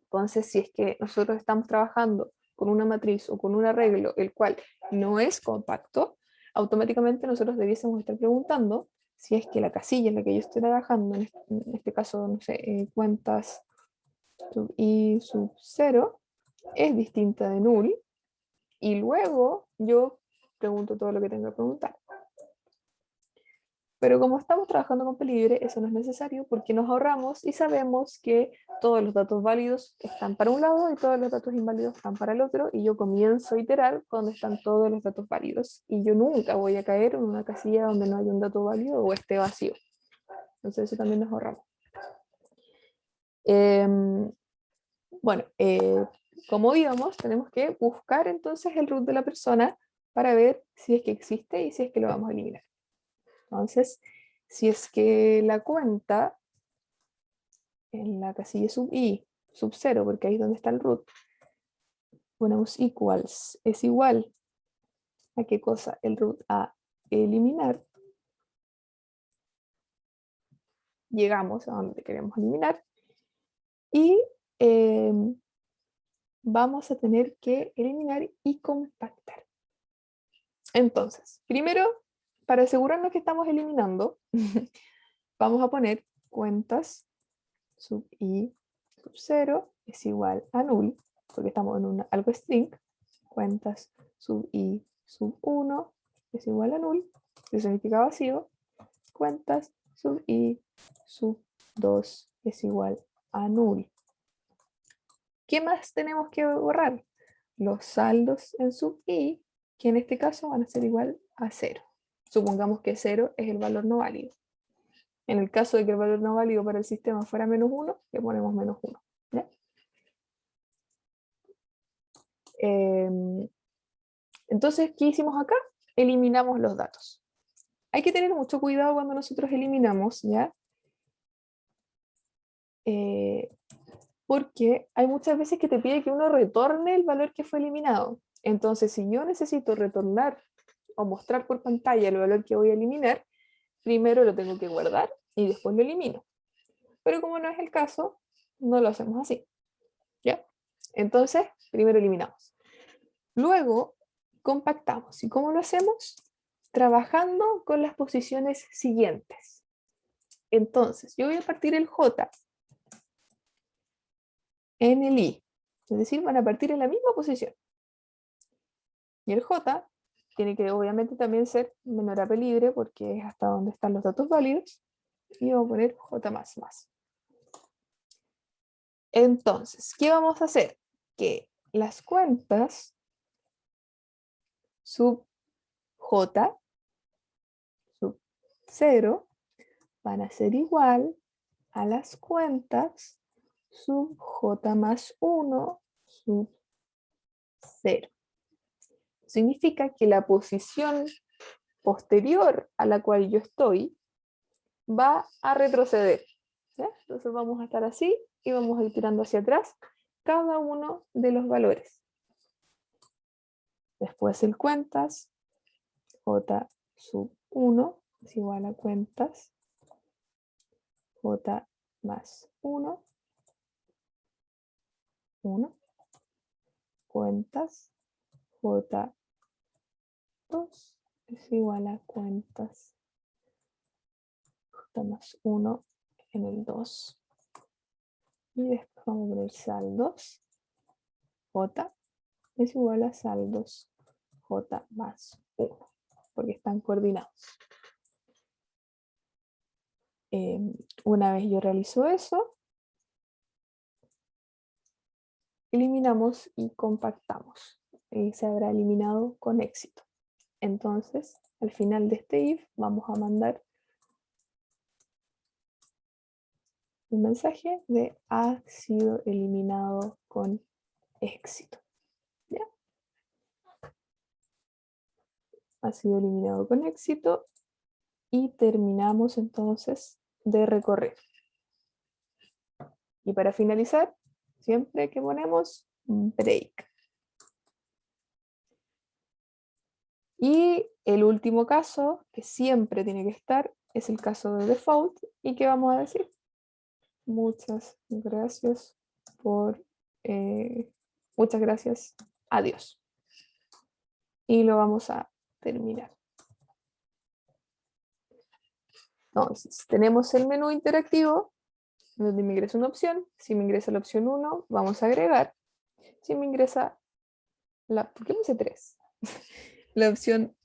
[SPEAKER 1] Entonces, si es que nosotros estamos trabajando con una matriz o con un arreglo el cual no es compacto, automáticamente nosotros debiésemos estar preguntando si es que la casilla en la que yo estoy trabajando, en este caso, no sé, cuentas sub i sub 0, es distinta de null, y luego yo pregunto todo lo que tengo que preguntar. Pero como estamos trabajando con pelibre, eso no es necesario porque nos ahorramos y sabemos que todos los datos válidos están para un lado y todos los datos inválidos están para el otro, y yo comienzo a iterar cuando están todos los datos válidos, y yo nunca voy a caer en una casilla donde no haya un dato válido o esté vacío. Entonces eso también nos ahorramos. Bueno, como vimos, tenemos que buscar entonces el root de la persona para ver si es que existe y si es que lo vamos a eliminar. Entonces, si es que la cuenta en la casilla sub i, sub 0, porque ahí es donde está el root, ponemos equals, es igual a qué cosa, el root a eliminar, llegamos a donde queremos eliminar, y vamos a tener que eliminar y compactar. Entonces, primero, para asegurarnos que estamos eliminando, vamos a poner cuentas sub i sub 0 es igual a null, porque estamos en algo string. Cuentas sub i sub 1 es igual a null, que significa vacío. Cuentas sub i sub 2 es igual a null. ¿Qué más tenemos que borrar? Los saldos en sub i, que en este caso van a ser igual a 0. Supongamos que 0 es el valor no válido. En el caso de que el valor no válido para el sistema fuera menos 1, le ponemos menos 1. ¿Ya? Entonces, ¿qué hicimos acá? Eliminamos los datos. Hay que tener mucho cuidado cuando nosotros eliminamos, ¿ya? Porque hay muchas veces que te pide que uno retorne el valor que fue eliminado. Entonces, si yo necesito retornar o mostrar por pantalla el valor que voy a eliminar, primero lo tengo que guardar y después lo elimino. Pero como no es el caso, no lo hacemos así. ¿Ya? Entonces, primero eliminamos. Luego, compactamos. ¿Y cómo lo hacemos? Trabajando con las posiciones siguientes. Entonces, yo voy a partir el J en el I. Es decir, van a partir en la misma posición. Y el J tiene que obviamente también ser menor a P libre porque es hasta donde están los datos válidos. Y vamos a poner J más más. Entonces, ¿qué vamos a hacer? Que las cuentas sub J sub 0 van a ser igual a las cuentas sub J más 1 sub 0. Significa que la posición posterior a la cual yo estoy va a retroceder. ¿Ya? Entonces vamos a estar así y vamos a ir tirando hacia atrás cada uno de los valores. Después el cuentas J sub 1 es igual a cuentas J más 1, 1, cuentas J2 es igual a cuentas J más 1 en el 2. Y después vamos a poner saldos. J es igual a saldos J más 1, porque están coordinados. una vez yo realizo eso, eliminamos y compactamos. Y se habrá eliminado con éxito. Entonces, al final de este if, vamos a mandar un mensaje de ha sido eliminado con éxito. ¿Ya? Ha sido eliminado con éxito y terminamos entonces de recorrer. Y para finalizar, siempre que ponemos break. Y el último caso, que siempre tiene que estar, es el caso de default. ¿Y qué vamos a decir? Muchas gracias por... muchas gracias. Adiós. Y lo vamos a terminar. Entonces, tenemos el menú interactivo, donde me ingresa una opción. Si me ingresa la opción 1, vamos a agregar. Si me ingresa la... ¿Por qué me hice 3? La opción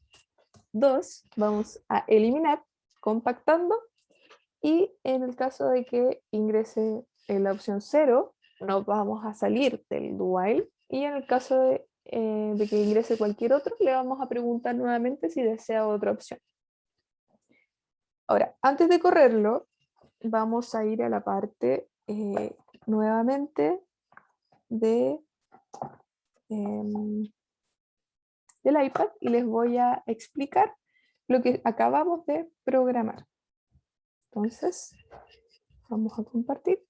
[SPEAKER 1] 2, vamos a eliminar, compactando. Y en el caso de que ingrese en la opción 0, nos vamos a salir del do while. Y en el caso de que ingrese cualquier otro, le vamos a preguntar nuevamente si desea otra opción. Ahora, antes de correrlo, vamos a ir a la parte nuevamente del iPad y les voy a explicar lo que acabamos de programar. Entonces, vamos a compartir.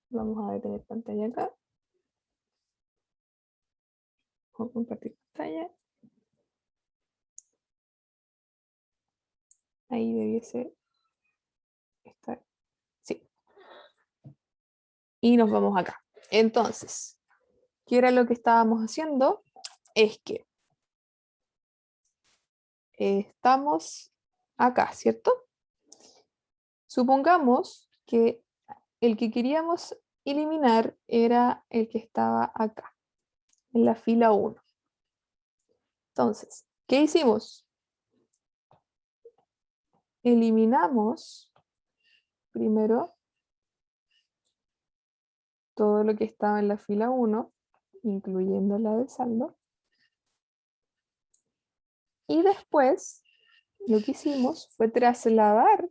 [SPEAKER 1] Vamos a detener pantalla acá. Vamos a compartir pantalla. Ahí debiese estar. Sí. Y nos vamos acá. Entonces, ¿qué era lo que estábamos haciendo? Es que estamos acá, ¿cierto? Supongamos que el que queríamos eliminar era el que estaba acá, en la fila 1. Entonces, ¿qué hicimos? Eliminamos primero todo lo que estaba en la fila 1, incluyendo la de saldo. Y después, lo que hicimos fue trasladar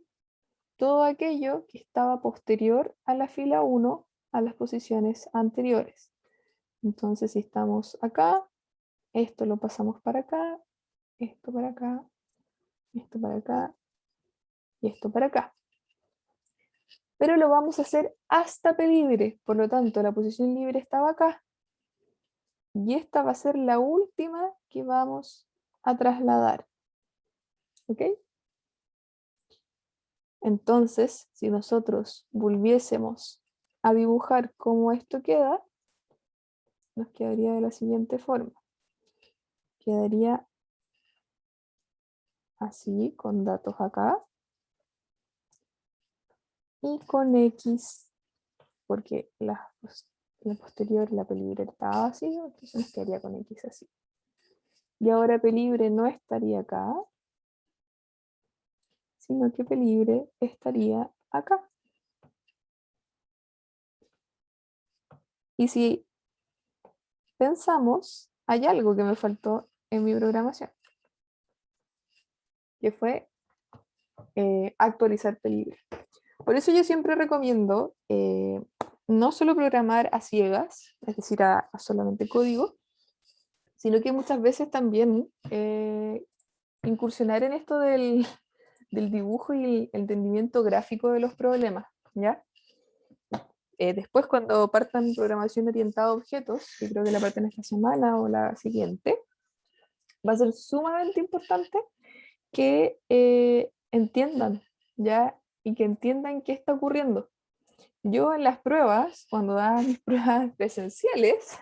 [SPEAKER 1] todo aquello que estaba posterior a la fila 1 a las posiciones anteriores. Entonces, si estamos acá, esto lo pasamos para acá, esto para acá, esto para acá y esto para acá. Pero lo vamos a hacer hasta P libre, por lo tanto la posición libre estaba acá. Y esta va a ser la última que vamos a trasladar. ¿Ok? Entonces, si nosotros volviésemos a dibujar cómo esto queda, nos quedaría de la siguiente forma. Quedaría así, con datos acá. Y con X, porque la posterior, la P libre estaba vacío, entonces nos quedaría con X así. Y ahora P libre no estaría acá, sino que P libre estaría acá. Y si pensamos, hay algo que me faltó en mi programación, que fue actualizar P libre. Por eso yo siempre recomiendo no solo programar a ciegas, es decir, a solamente código, sino que muchas veces también incursionar en esto del dibujo y el entendimiento gráfico de los problemas, ¿ya? Después, cuando partan programación orientada a objetos, que creo que la parten esta semana o la siguiente, va a ser sumamente importante que entiendan, ¿ya? Y que entiendan qué está ocurriendo. Yo en las pruebas, cuando daba mis pruebas presenciales,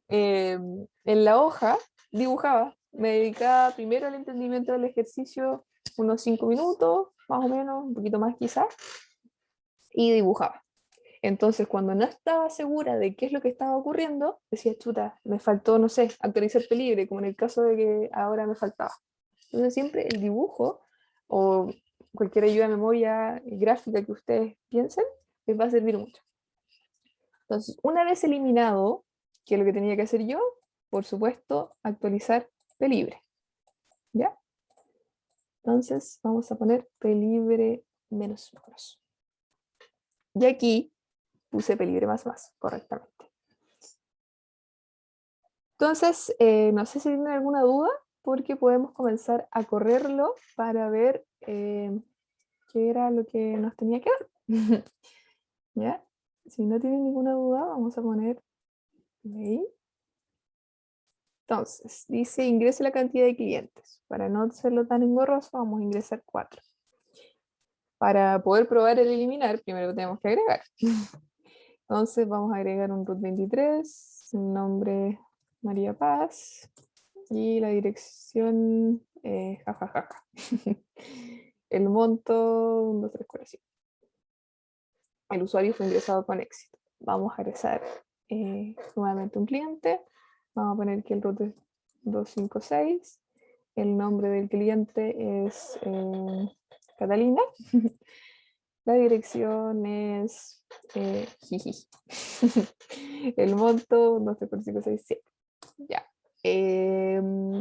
[SPEAKER 1] en la hoja dibujaba. Me dedicaba primero al entendimiento del ejercicio unos 5 minutos, más o menos, un poquito más quizás, y dibujaba. Entonces, cuando no estaba segura de qué es lo que estaba ocurriendo, decía, chuta, me faltó, no sé, actualizar P libre, como en el caso de que ahora me faltaba. Entonces, siempre el dibujo, o cualquier ayuda de memoria gráfica que ustedes piensen, les va a servir mucho. Entonces, una vez eliminado, que es lo que tenía que hacer yo, por supuesto, actualizar pelibre. ¿Ya? Entonces, vamos a poner pelibre menos. Y aquí puse pelibre más, correctamente. Entonces, no sé si tienen alguna duda, porque podemos comenzar a correrlo para ver qué era lo que nos tenía que dar. ¿Ya? Si no tienen ninguna duda, vamos a poner ahí. Entonces, dice ingrese la cantidad de clientes. Para no hacerlo tan engorroso, vamos a ingresar 4. Para poder probar el eliminar, primero tenemos que agregar. Entonces vamos a agregar un root 23, el nombre María Paz y la dirección jajajaja. El monto 1, 2, 3, 4, 5. El usuario fue ingresado con éxito. Vamos a ingresar nuevamente un cliente. Vamos a poner que el root es 256. El nombre del cliente es Catalina. La dirección es jiji. El monto 1, 2, 3, 4, 5, 6, 7. Ya.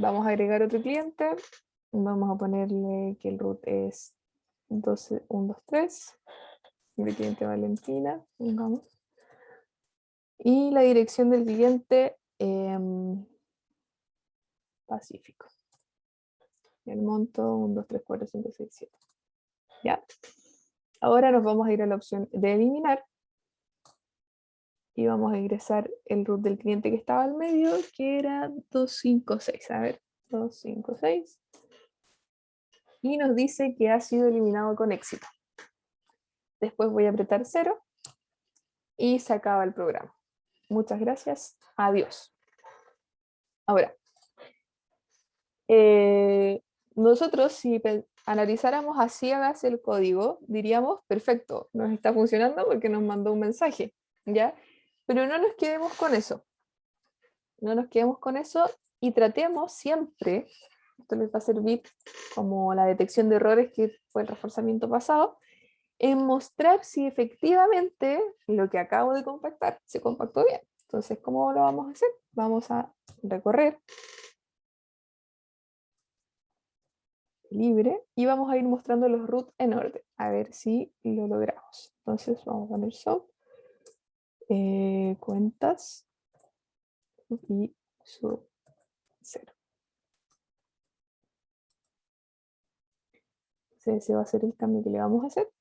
[SPEAKER 1] Vamos a agregar otro cliente. Vamos a ponerle que el root es 12, 1, 2, 3. El cliente Valentina. Pongamos. Y la dirección del cliente Pacífico. El monto 1, 2, 3, 4, 5, 6, 7. Ya. Ahora nos vamos a ir a la opción de eliminar. Y vamos a ingresar el root del cliente que estaba al medio, que era 256. A ver, 256. Y nos dice que ha sido eliminado con éxito. Después voy a apretar 0 y se acaba el programa. Muchas gracias. Adiós. Ahora, nosotros si analizáramos a ciegas el código, diríamos, perfecto, nos está funcionando porque nos mandó un mensaje, ¿ya? Pero no nos quedemos con eso. No nos quedemos con eso y tratemos siempre, esto les va a servir como la detección de errores que fue el reforzamiento pasado, en mostrar si efectivamente lo que acabo de compactar se compactó bien. Entonces, ¿cómo lo vamos a hacer? Vamos a recorrer libre y vamos a ir mostrando los root en orden, a ver si lo logramos. Entonces, vamos a poner sub, cuentas y sub 0. Ese va a ser el cambio que le vamos a hacer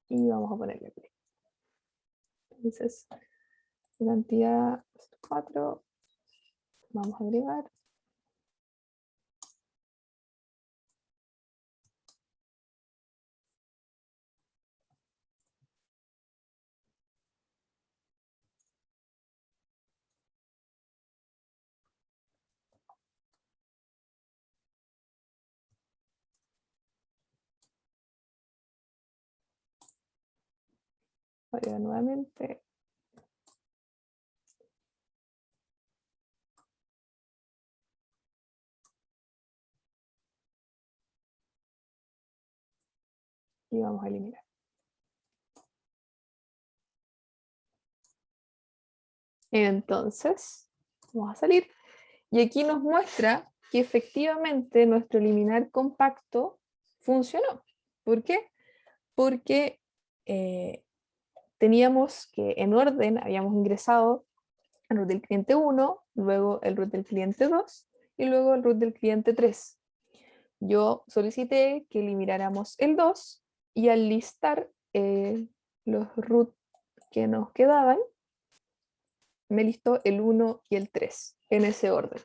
[SPEAKER 1] y vamos a ponerle play. Entonces, cantidad 4, vamos a agregar. Agregar nuevamente. Y vamos a eliminar. Entonces, vamos a salir. Y aquí nos muestra que efectivamente nuestro eliminar compacto funcionó. ¿Por qué? Porque teníamos que en orden habíamos ingresado el root del cliente 1, luego el root del cliente 2 y luego el root del cliente 3. Yo solicité que elimináramos el 2 y al listar los root que nos quedaban, me listó el 1 y el 3 en ese orden.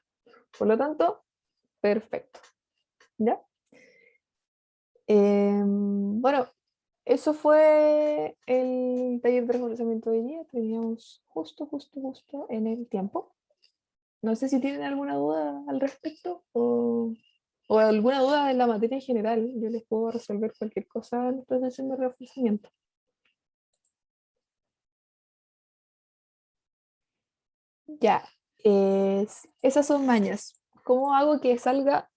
[SPEAKER 1] Por lo tanto, perfecto. ¿Ya? Bueno, eso fue el taller de reforzamiento de día. Teníamos justo en el tiempo. No sé si tienen alguna duda al respecto o alguna duda en la materia en general. Yo les puedo resolver cualquier cosa en esta sesión de reforzamiento. Ya, esas son mañas. ¿Cómo hago que salga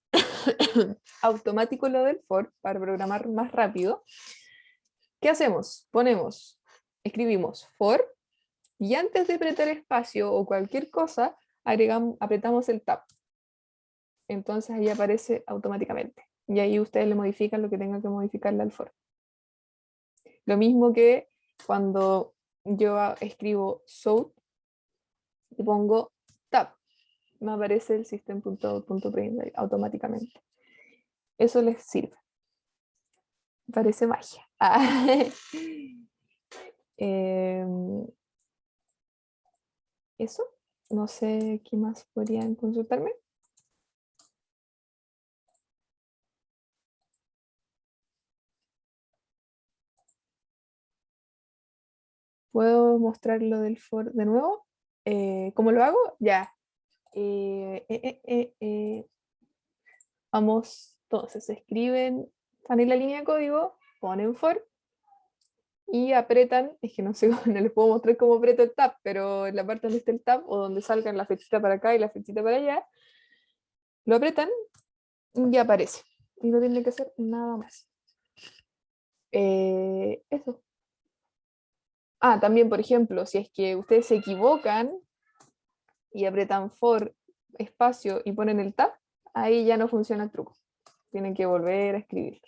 [SPEAKER 1] automático lo del for, para programar más rápido, ¿qué hacemos? Escribimos for, y antes de apretar espacio o cualquier cosa, apretamos el tab. Entonces ahí aparece automáticamente. Y ahí ustedes le modifican lo que tengan que modificarle al for. Lo mismo que cuando yo escribo south y pongo tab, me aparece el system.out.println automáticamente. Eso les sirve. Parece magia. Eso. No sé qué más podrían consultarme. ¿Puedo mostrar lo del for de nuevo? ¿Cómo lo hago? Ya. Vamos, entonces escriben, están en la línea de código, ponen for y apretan, es que no sé, no les puedo mostrar cómo aprieto el tab, pero en la parte donde está el tab o donde salgan la flechita para acá y la flechita para allá, lo apretan y aparece. Y no tienen que hacer nada más. Eso. Ah, también, por ejemplo, si es que ustedes se equivocan y apretan for, espacio y ponen el tab, ahí ya no funciona el truco. Tienen que volver a escribir.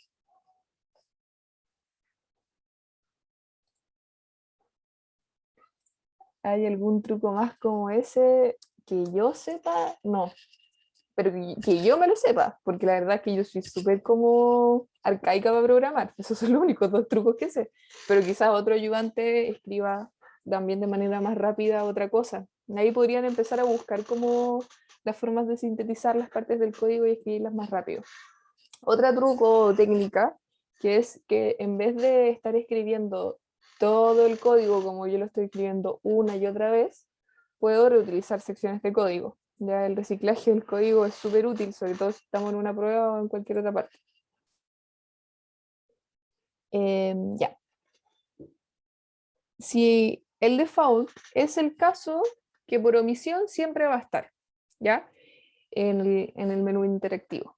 [SPEAKER 1] ¿Hay algún truco más como ese que yo sepa? No, pero que yo me lo sepa, porque la verdad es que yo soy súper como arcaica para programar. Esos son los únicos dos trucos que sé. Pero quizás otro ayudante escriba también de manera más rápida otra cosa. Ahí podrían empezar a buscar como las formas de sintetizar las partes del código y escribirlas más rápido. Otra truco o técnica, que es que en vez de estar escribiendo todo el código como yo lo estoy escribiendo una y otra vez, puedo reutilizar secciones de código. Ya el reciclaje del código es súper útil, sobre todo si estamos en una prueba o en cualquier otra parte. Ya. Si el default es el caso que por omisión siempre va a estar, ¿ya? En el menú interactivo.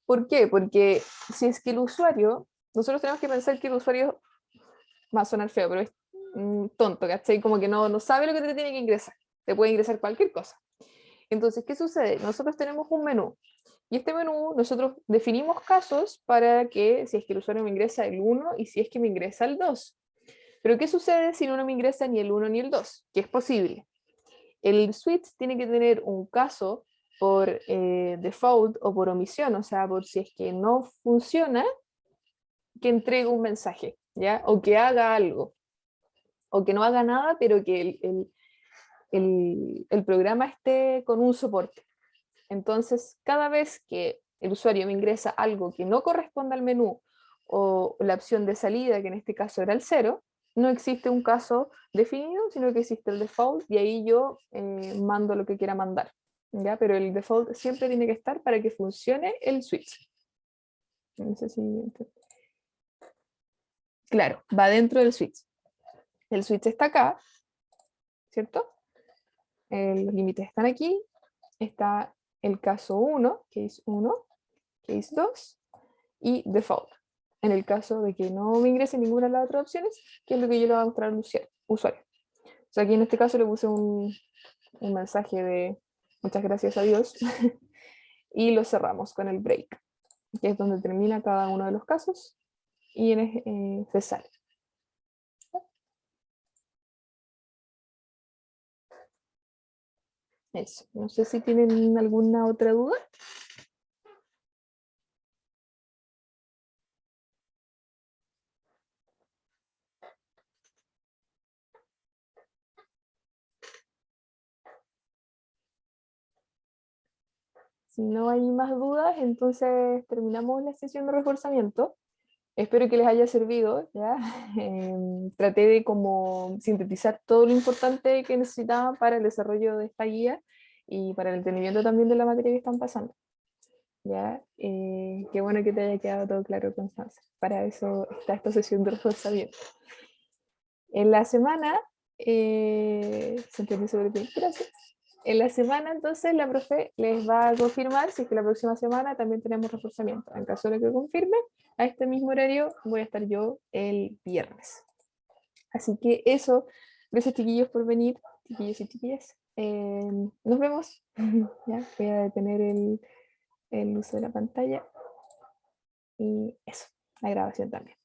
[SPEAKER 1] ¿Por qué? Porque si es que el usuario, nosotros tenemos que pensar que el usuario va a sonar feo, pero es tonto, ¿cachai? Como que no sabe lo que te tiene que ingresar. Te puede ingresar cualquier cosa. Entonces, ¿qué sucede? Nosotros tenemos un menú. Y este menú, nosotros definimos casos para que si es que el usuario me ingresa el 1 y si es que me ingresa el 2. Pero ¿qué sucede si no me ingresa ni el 1 ni el 2? Que es posible. El switch tiene que tener un caso por default o por omisión, o sea, por si es que no funciona, que entregue un mensaje, ¿ya? O que haga algo, o que no haga nada, pero que el programa esté con un soporte. Entonces, cada vez que el usuario me ingresa algo que no corresponde al menú o la opción de salida, que en este caso era el 0, no existe un caso definido, sino que existe el default y ahí yo mando lo que quiera mandar. ¿Ya? Pero el default siempre tiene que estar para que funcione el switch. No sé si... Claro, va dentro del switch. El switch está acá, ¿cierto? Los límites están aquí. Está el caso 1, case 1, case 2 y default. En el caso de que no me ingrese ninguna de las otras opciones, que es lo que yo le voy a mostrar al usuario. O sea, aquí en este caso le puse un mensaje de muchas gracias a Dios y lo cerramos con el break, que es donde termina cada uno de los casos y se sale. Eso. No sé si tienen alguna otra duda. Si no hay más dudas, entonces terminamos la sesión de reforzamiento. Espero que les haya servido, ¿ya? Traté de como sintetizar todo lo importante que necesitaban para el desarrollo de esta guía y para el entendimiento también de la materia que están pasando, ¿ya? Qué bueno que te haya quedado todo claro, Constanza. Para eso está esta sesión de reforzamiento. En la semana, se entendió sobre ti, gracias. En la semana, entonces, la profe les va a confirmar si es que la próxima semana también tenemos reforzamiento. En caso de que confirme, a este mismo horario voy a estar yo el viernes. Así que eso, gracias chiquillos por venir, chiquillos y chiquillas. Nos vemos. Ya, voy a detener el uso de la pantalla y eso, la grabación también.